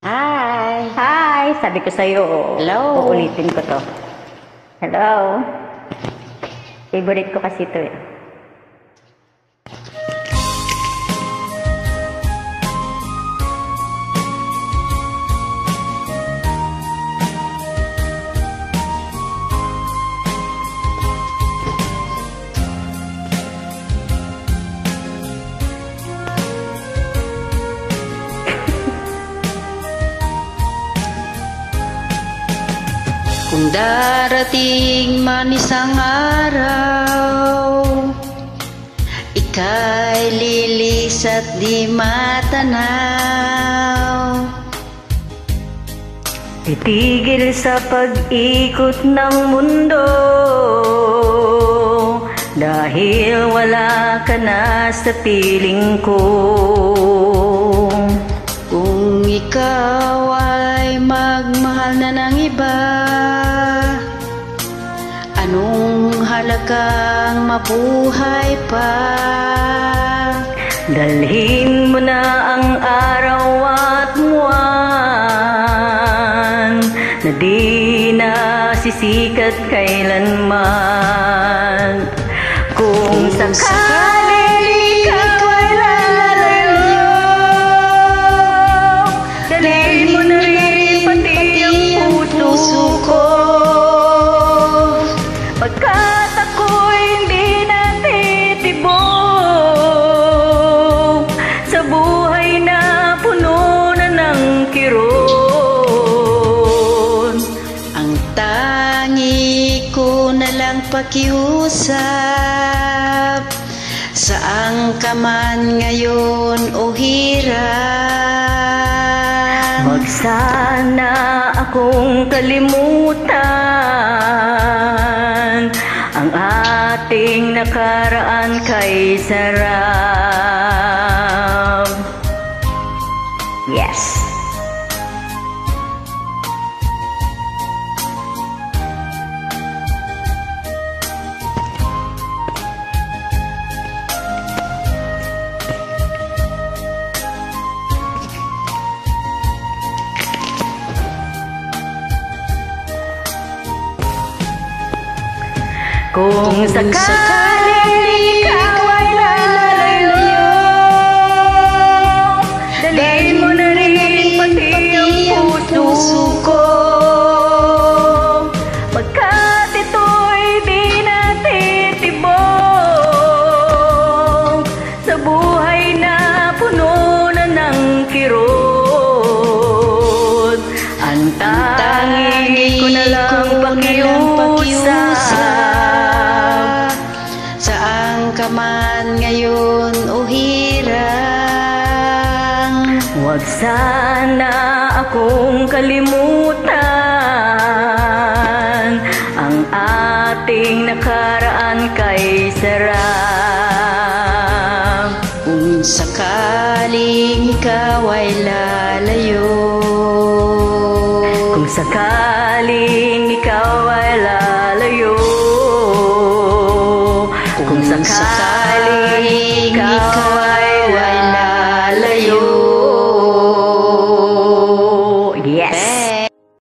Hi! Hi! Sabi ko sa'yo, Hello! uulitin ko to. Hello! Favorite ko kasi to eh. Kung darating man isang araw, ika'y lilis at di matanaw. Titigil sa pag-ikot ng mundo, dahil wala ka na sa piling ko. Kung ikaw ay magmahal na ng iba, anong halagang mabuhay pa? Dalhin mo na ang araw at buwan na di na sisikat kailanman. Kung sakali ikaw ay lalayo, dalhin mo na rin pati ang puso ko. Pagkat ako'y hindi natitibok sa buhay na puno na ng kirot. Ang tangi ko na lang pakiusap, saan ka man ngayon o hirap. Wag sana akong kalimutan ang ating nakaraan kay sarap. Yes. Kung sakaling ikaw ay lalayo, dalhin mo na rin pati ang puso ko. Pagkat ito'y di natitibok sa buhay na puno na ng kirot. Ang tangi ko na lang pakiusap, ka man ngayon o hirang. huwag sana akong kalimutan ang ating nakaraan kay sarap.